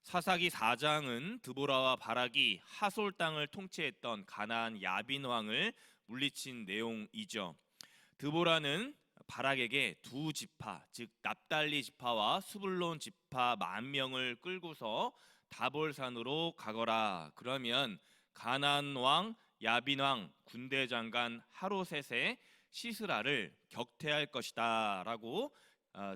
사사기 4장은 드보라와 바락이 하솔 땅을 통치했던 가나안 야빈 왕을 물리친 내용이죠. 드보라는 바락에게 두 지파, 즉 납달리 지파와 스불론 지파 10,000명을 끌고서 다볼산으로 가거라. 그러면 가나안 왕 야빈 왕 군대 장관 하로셋의 시스라를 격퇴할 것이다라고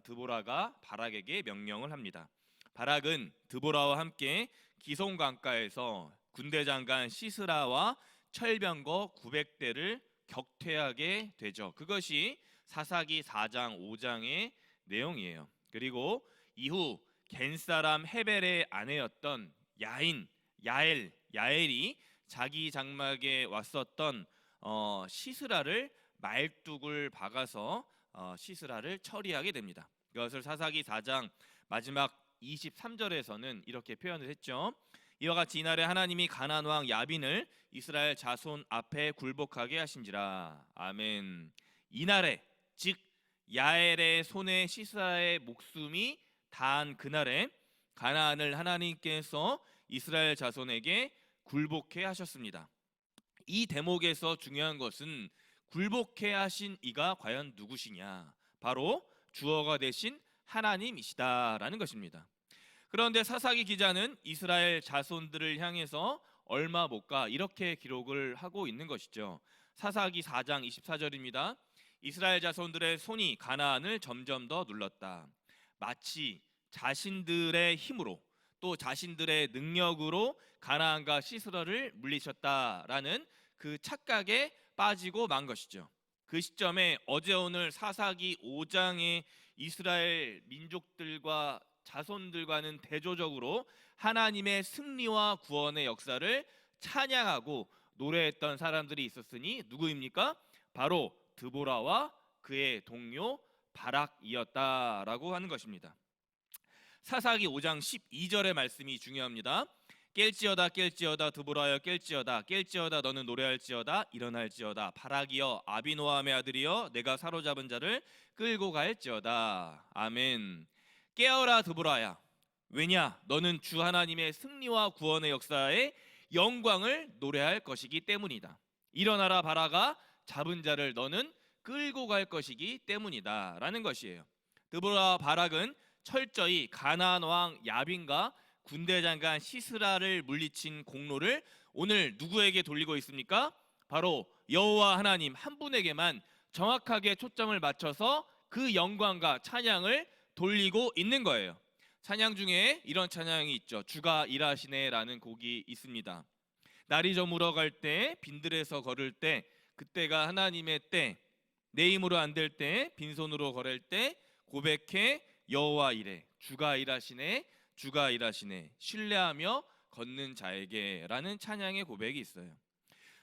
드보라가 바락에게 명령을 합니다. 바락은 드보라와 함께 기손 강가에서 군대 장관 시스라와 철병거 900대를 격퇴하게 되죠. 그것이 사사기 4장 5장의 내용이에요. 그리고 이후 겐사람 헤벨의 아내였던 야엘이 자기 장막에 왔었던 시스라를 말뚝을 박아서 시스라를 처리하게 됩니다. 이것을 사사기 4장 마지막 23절에서는 이렇게 표현을 했죠. 이와 같이 이날에 하나님이 가나안 왕 야빈을 이스라엘 자손 앞에 굴복하게 하신지라. 아멘. 이날에, 즉 야엘의 손에 시스라의 목숨이 닿은 그날에 가나안을 하나님께서 이스라엘 자손에게 굴복해 하셨습니다. 이 대목에서 중요한 것은 굴복해 하신 이가 과연 누구시냐? 바로 주어가 되신 하나님이시다라는 것입니다. 그런데 사사기 기자는 이스라엘 자손들을 향해서 얼마 못 가 이렇게 기록을 하고 있는 것이죠. 사사기 4장 24절입니다. 이스라엘 자손들의 손이 가나안을 점점 더 눌렀다. 마치 자신들의 힘으로 또 자신들의 능력으로 가나안과 시스라를 물리쳤다라는 그 착각에 빠지고 만 것이죠. 그 시점에 어제 오늘 사사기 5장의 이스라엘 민족들과 자손들과는 대조적으로 하나님의 승리와 구원의 역사를 찬양하고 노래했던 사람들이 있었으니 누구입니까? 바로 드보라와 그의 동료 바락이었다라고 하는 것입니다. 사사기 5장 12절의 말씀이 중요합니다. 깰지어다 드보라여 깰지어다 너는 노래할지어다 일어날지어다 바락이여 아비노함의 아들이여 내가 사로잡은 자를 끌고 갈지어다. 아멘. 깨어라 드보라야, 왜냐 너는 주 하나님의 승리와 구원의 역사의 영광을 노래할 것이기 때문이다. 일어나라 바락아, 잡은 자를 너는 끌고 갈 것이기 때문이다 라는 것이에요. 드보라와 바락은 철저히 가나안 왕 야빈과 군대 장관 시스라를 물리친 공로를 오늘 누구에게 돌리고 있습니까? 바로 여호와 하나님 한 분에게만 정확하게 초점을 맞춰서 그 영광과 찬양을 돌리고 있는 거예요. 찬양 중에 이런 찬양이 있죠. 주가 일하시네 라는 곡이 있습니다. 날이 저물어 갈 때, 빈들에서 걸을 때, 그때가 하나님의 때, 내 힘으로 안 될 때, 빈손으로 걸을 때 고백해 여호와 이래, 주가 일하시네, 주가 일하시네, 신뢰하며 걷는 자에게 라는 찬양의 고백이 있어요.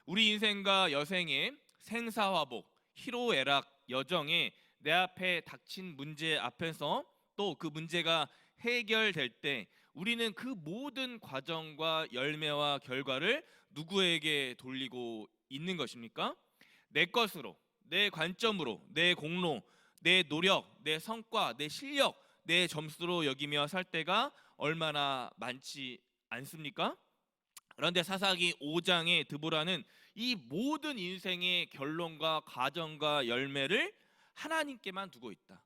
우리 인생과 여생의 생사화복, 희로애락, 여정에 내 앞에 닥친 문제 앞에서 또 그 문제가 해결될 때 우리는 그 모든 과정과 열매와 결과를 누구에게 돌리고 있는 것입니까? 내 것으로, 내 관점으로, 내 공로, 내 노력, 내 성과, 내 실력, 내 점수로 여기며 살 때가 얼마나 많지 않습니까? 그런데 사사기 5장의 드보라는 이 모든 인생의 결론과 과정과 열매를 하나님께만 두고 있다.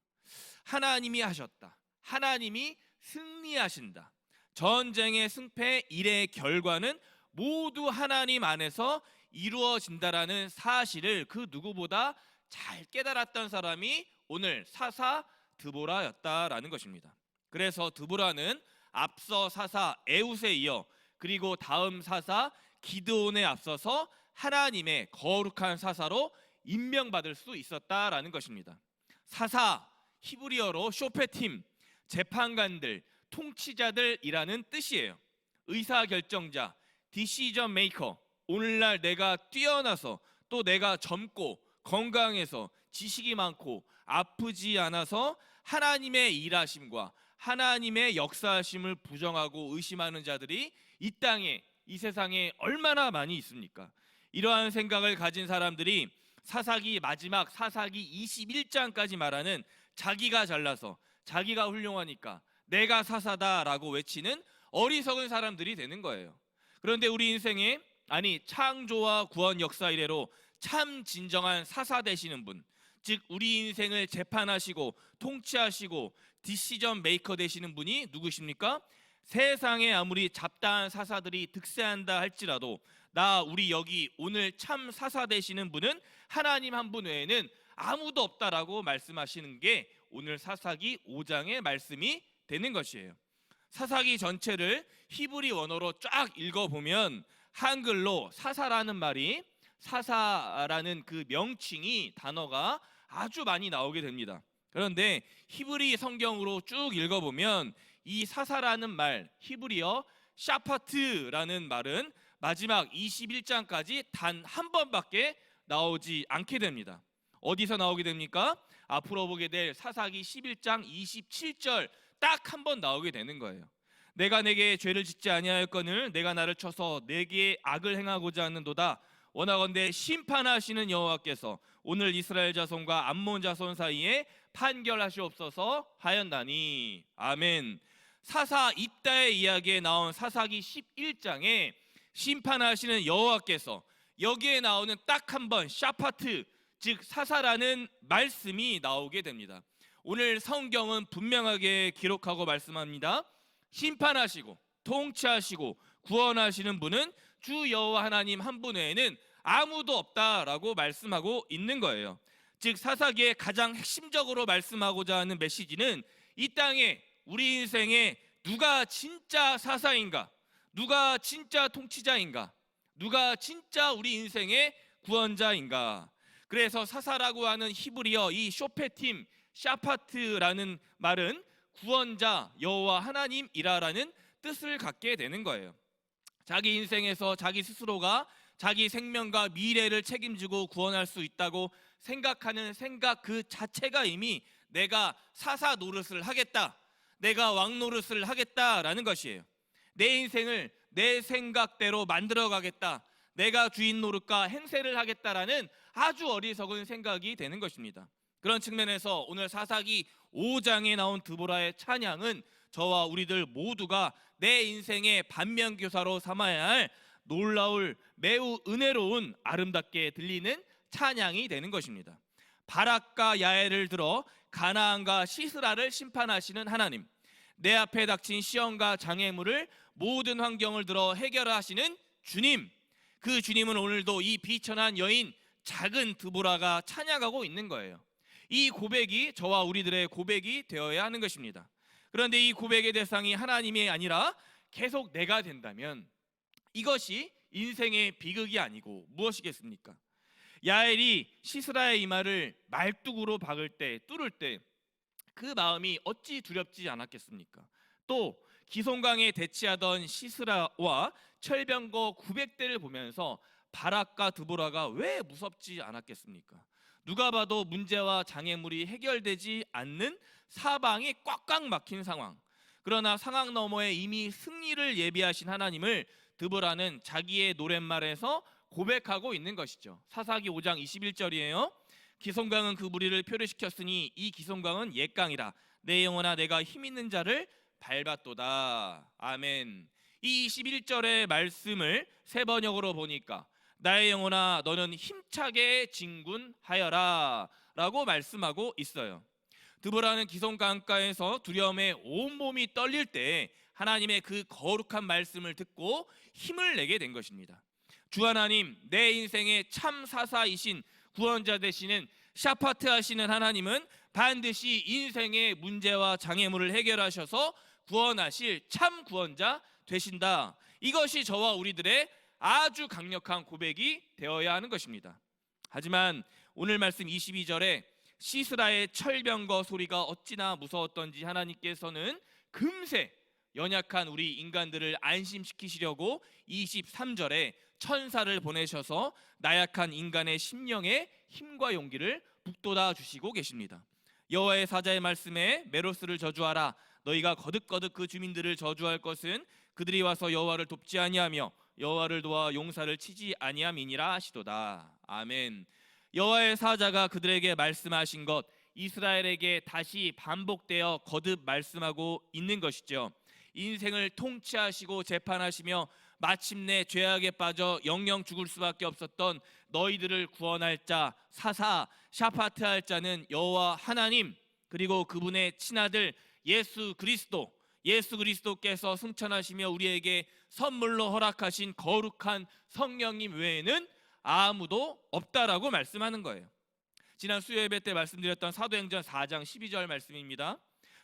하나님이 하셨다. 하나님이 승리하신다. 전쟁의 승패, 일의 결과는 모두 하나님 안에서 이루어진다라는 사실을 그 누구보다 잘 깨달았던 사람이 오늘 사사 드보라였다라는 것입니다. 그래서 드보라는 앞서 사사 에훗에 이어 그리고 다음 사사 기드온에 앞서서 하나님의 거룩한 사사로 임명받을 수 있었다라는 것입니다. 사사, 히브리어로 쇼페팀, 재판관들, 통치자들이라는 뜻이에요. 의사결정자, 디시전 메이커. 오늘날 내가 뛰어나서 또 내가 젊고 건강해서 지식이 많고 아프지 않아서 하나님의 일하심과 하나님의 역사하심을 부정하고 의심하는 자들이 이 땅에, 이 세상에 얼마나 많이 있습니까? 이러한 생각을 가진 사람들이 사사기 마지막 사사기 21장까지 말하는 자기가 잘나서 자기가 훌륭하니까 내가 사사다라고 외치는 어리석은 사람들이 되는 거예요. 그런데 우리 인생에, 아니 창조와 구원 역사 이래로 참 진정한 사사 되시는 분, 즉 우리 인생을 재판하시고 통치하시고 디시전 메이커 되시는 분이 누구십니까? 세상에 아무리 잡다한 사사들이 득세한다 할지라도 우리 여기 오늘 참 사사 되시는 분은 하나님 한 분 외에는 아무도 없다라고 말씀하시는 게 오늘 사사기 5장의 말씀이 되는 것이에요. 사사기 전체를 히브리 원어로 쫙 읽어보면 한글로 사사라는 말이, 사사라는 그 명칭이, 단어가 아주 많이 나오게 됩니다. 그런데 히브리 성경으로 쭉 읽어보면 이 사사라는 말, 히브리어 샤파트라는 말은 마지막 21장까지 단 한 번밖에 나오지 않게 됩니다. 어디서 나오게 됩니까? 앞으로 보게 될 사사기 11장 27절 딱 한 번 나오게 되는 거예요. 내가 내게 죄를 짓지 아니하였거늘 내가 나를 쳐서 내게 악을 행하고자 하는도다. 원하건대 심판하시는 여호와께서 오늘 이스라엘 자손과 암몬 자손 사이에 판결하시옵소서 하였나니. 아멘. 사사 입다의 이야기에 나온 사사기 11장에 심판하시는 여호와께서, 여기에 나오는 딱 한 번 샤파트, 즉 사사라는 말씀이 나오게 됩니다. 오늘 성경은 분명하게 기록하고 말씀합니다. 심판하시고 통치하시고 구원하시는 분은 주 여호와 하나님 한 분 외에는 아무도 없다라고 말씀하고 있는 거예요. 즉 사사기의 가장 핵심적으로 말씀하고자 하는 메시지는 이 땅에 우리 인생에 누가 진짜 사사인가, 누가 진짜 통치자인가, 누가 진짜 우리 인생의 구원자인가. 그래서 사사라고 하는 히브리어 이 쇼페팀, 샤파트라는 말은 구원자, 여호와 하나님이라라는 뜻을 갖게 되는 거예요. 자기 인생에서 자기 스스로가 자기 생명과 미래를 책임지고 구원할 수 있다고 생각하는 생각 그 자체가 이미 내가 사사 노릇을 하겠다, 내가 왕 노릇을 하겠다라는 것이에요. 내 인생을 내 생각대로 만들어 가겠다, 내가 주인 노릇과 행세를 하겠다라는 아주 어리석은 생각이 되는 것입니다. 그런 측면에서 오늘 사사기 5장에 나온 드보라의 찬양은 저와 우리들 모두가 내 인생의 반면교사로 삼아야 할 놀라울 매우 은혜로운 아름답게 들리는 찬양이 되는 것입니다. 바락과 야엘을 들어 가나안과 시스라를 심판하시는 하나님, 내 앞에 닥친 시험과 장애물을 모든 환경을 들어 해결하시는 주님, 그 주님은 오늘도 이 비천한 여인 작은 드보라가 찬양하고 있는 거예요. 이 고백이 저와 우리들의 고백이 되어야 하는 것입니다. 그런데 이 고백의 대상이 하나님이 아니라 계속 내가 된다면 이것이 인생의 비극이 아니고 무엇이겠습니까? 야엘이 시스라의 이마를 말뚝으로 박을 때, 뚫을 때 그 마음이 어찌 두렵지 않았겠습니까? 또 기손강에 대치하던 시스라와 철병거 900대를 보면서 바락과 드보라가 왜 무섭지 않았겠습니까? 누가 봐도 문제와 장애물이 해결되지 않는 사방이 꽉꽉 막힌 상황. 그러나 상황 너머에 이미 승리를 예비하신 하나님을 드보라는 자기의 노랫말에서 고백하고 있는 것이죠. 사사기 5장 21절이에요. 기손강은 그 무리를 표류시켰으니 이 기손강은 옛강이라 내 영혼아 내가 힘있는 자를 밟았도다. 아멘. 이 21절의 말씀을 세 번역으로 보니까 나의 영혼아 너는 힘차게 진군하여라 라고 말씀하고 있어요. 드보라는 기손강가에서 두려움에 온몸이 떨릴 때 하나님의 그 거룩한 말씀을 듣고 힘을 내게 된 것입니다. 주 하나님, 내 인생의 참 사사이신 구원자 되시는 샤파트 하시는 하나님은 반드시 인생의 문제와 장애물을 해결하셔서 구원하실 참 구원자 되신다. 이것이 저와 우리들의 아주 강력한 고백이 되어야 하는 것입니다. 하지만 오늘 말씀 22절에 시스라의 철병거 소리가 어찌나 무서웠던지 하나님께서는 금세 연약한 우리 인간들을 안심시키시려고 23절에 천사를 보내셔서 나약한 인간의 심령에 힘과 용기를 북돋아 주시고 계십니다. 여호와의 사자의 말씀에 메로스를 저주하라. 너희가 거듭거듭 그 주민들을 저주할 것은 그들이 와서 여호와를 돕지 아니하며 여호와를 도와 용사를 치지 아니함이니라 하시도다. 아멘. 여호와의 사자가 그들에게 말씀하신 것, 이스라엘에게 다시 반복되어 거듭 말씀하고 있는 것이죠. 인생을 통치하시고 재판하시며 마침내 죄악에 빠져 영영 죽을 수밖에 없었던 너희들을 구원할 자, 사사 샤파트할 자는 여호와 하나님, 그리고 그분의 친아들 예수 그리스도께서 승천하시며 우리에게 선물로 허락하신 거룩한 성령님 외에는 아무도 없다라고 말씀하는 거예요. 지난 수요 예배 때 말씀드렸던 사도행전 4장 12절 말씀입니다.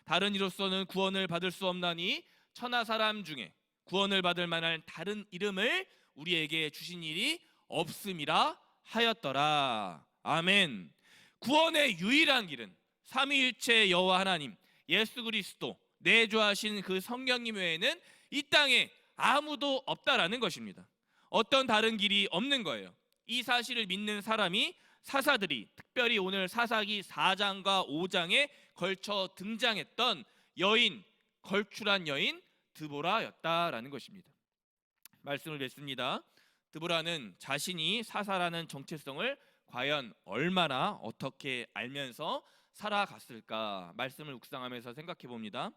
다른 이로서는 구원을 받을 수 없나니 천하 사람 중에 구원을 받을 만한 다른 이름을 우리에게 주신 일이 없음이라 하였더라. 아멘. 구원의 유일한 길은 삼위일체 여호와 하나님 예수 그리스도 내주하신 그 성령님 외에는 이 땅에 아무도 없다라는 것입니다. 어떤 다른 길이 없는 거예요. 이 사실을 믿는 사람이 사사들이, 특별히 오늘 사사기 4장과 5장에 걸쳐 등장했던 여인, 걸출한 여인 드보라였다라는 것입니다. 말씀을 맺습니다. 드보라는 자신이 사사라는 정체성을 과연 얼마나 어떻게 알면서 살아갔을까, 말씀을 묵상하면서 생각해 봅니다.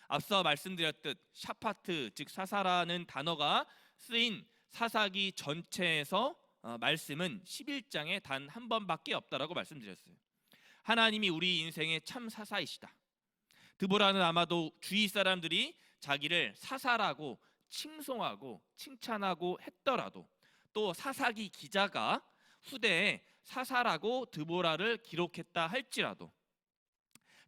앞서 말씀드렸듯 샤파트, 즉 사사라는 단어가 쓰인 사사기 전체에서 말씀은 11장에 단 한 번밖에 없다라고 말씀드렸어요. 하나님이 우리 인생의 참 사사이시다. 드보라는 아마도 주위 사람들이 자기를 사사라고 칭송하고 칭찬하고 했더라도, 또 사사기 기자가 후대에 사사라고 드보라를 기록했다 할지라도,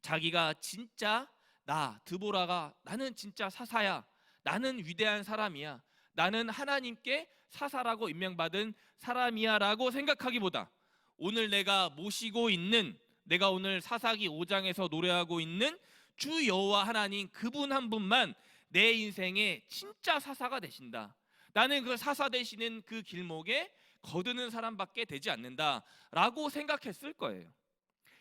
자기가 진짜 나는 진짜 사사야, 나는 위대한 사람이야, 나는 하나님께 사사라고 임명받은 사람이야 라고 생각하기보다, 오늘 내가 모시고 있는, 내가 오늘 사사기 5장에서 노래하고 있는 주 여호와 하나님 그분 한 분만 내 인생의 진짜 사사가 되신다, 나는 그 사사 되시는 그 길목에 거드는 사람밖에 되지 않는다 라고 생각했을 거예요.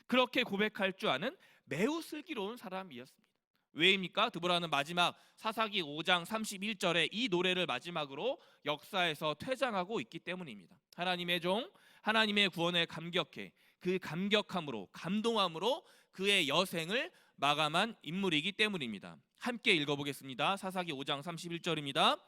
그렇게 고백할 줄 아는 매우 슬기로운 사람이었습니다. 왜입니까? 드보라는 마지막 사사기 5장 31절에 이 노래를 마지막으로 역사에서 퇴장하고 있기 때문입니다. 하나님의 종, 하나님의 구원에 감격해 그 감격함으로, 감동함으로 그의 여생을 마감한 인물이기 때문입니다. 함께 읽어보겠습니다. 사사기 5장 31절입니다.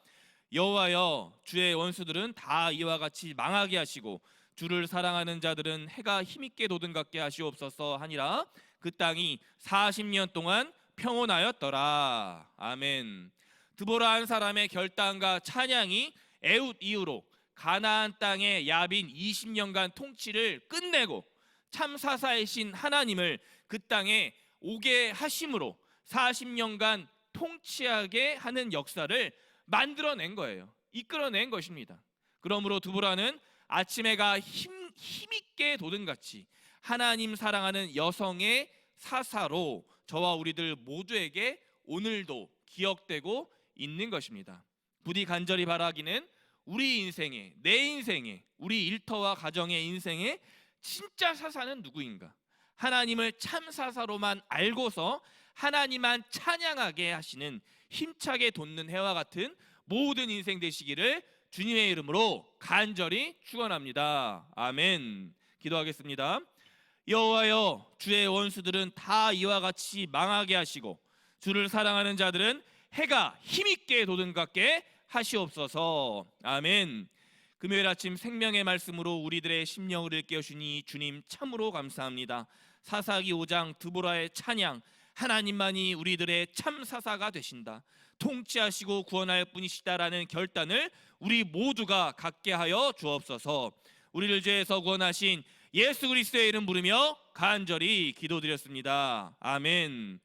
여호와여, 주의 원수들은 다 이와 같이 망하게 하시고 주를 사랑하는 자들은 해가 힘있게 돋은같게 하시옵소서 하니라. 그 땅이 40년 동안 평온하였더라. 아멘. 드보라 한 사람의 결단과 찬양이 에웃 이후로 가나안 땅의 야빈 20년간 통치를 끝내고 참 사사이신 하나님을 그 땅에 오게 하심으로 40년간 통치하게 하는 역사를 만들어낸 거예요. 이끌어낸 것입니다. 그러므로 드보라는 아침 해가 힘있게 돋은같이 하나님 사랑하는 여성의 사사로 저와 우리들 모두에게 오늘도 기억되고 있는 것입니다. 부디 간절히 바라기는 우리 인생에, 내 인생에, 우리 일터와 가정의 인생에 진짜 사사는 누구인가? 하나님을 참 사사로만 알고서 하나님만 찬양하게 하시는 힘차게 돋는 해와 같은 모든 인생 되시기를 주님의 이름으로 간절히 축원합니다. 아멘. 기도하겠습니다. 여호와여, 주의 원수들은 다 이와 같이 망하게 하시고 주를 사랑하는 자들은 해가 힘있게 돋은같게 하시옵소서. 아멘. 금요일 아침 생명의 말씀으로 우리들의 심령을 일깨우시니 주님 참으로 감사합니다. 사사기 5장 드보라의 찬양, 하나님만이 우리들의 참 사사가 되신다, 통치하시고 구원할 분이시다라는 결단을 우리 모두가 갖게 하여 주옵소서. 우리를 죄에서 구원하신 예수 그리스도의 이름 부르며 간절히 기도드렸습니다. 아멘.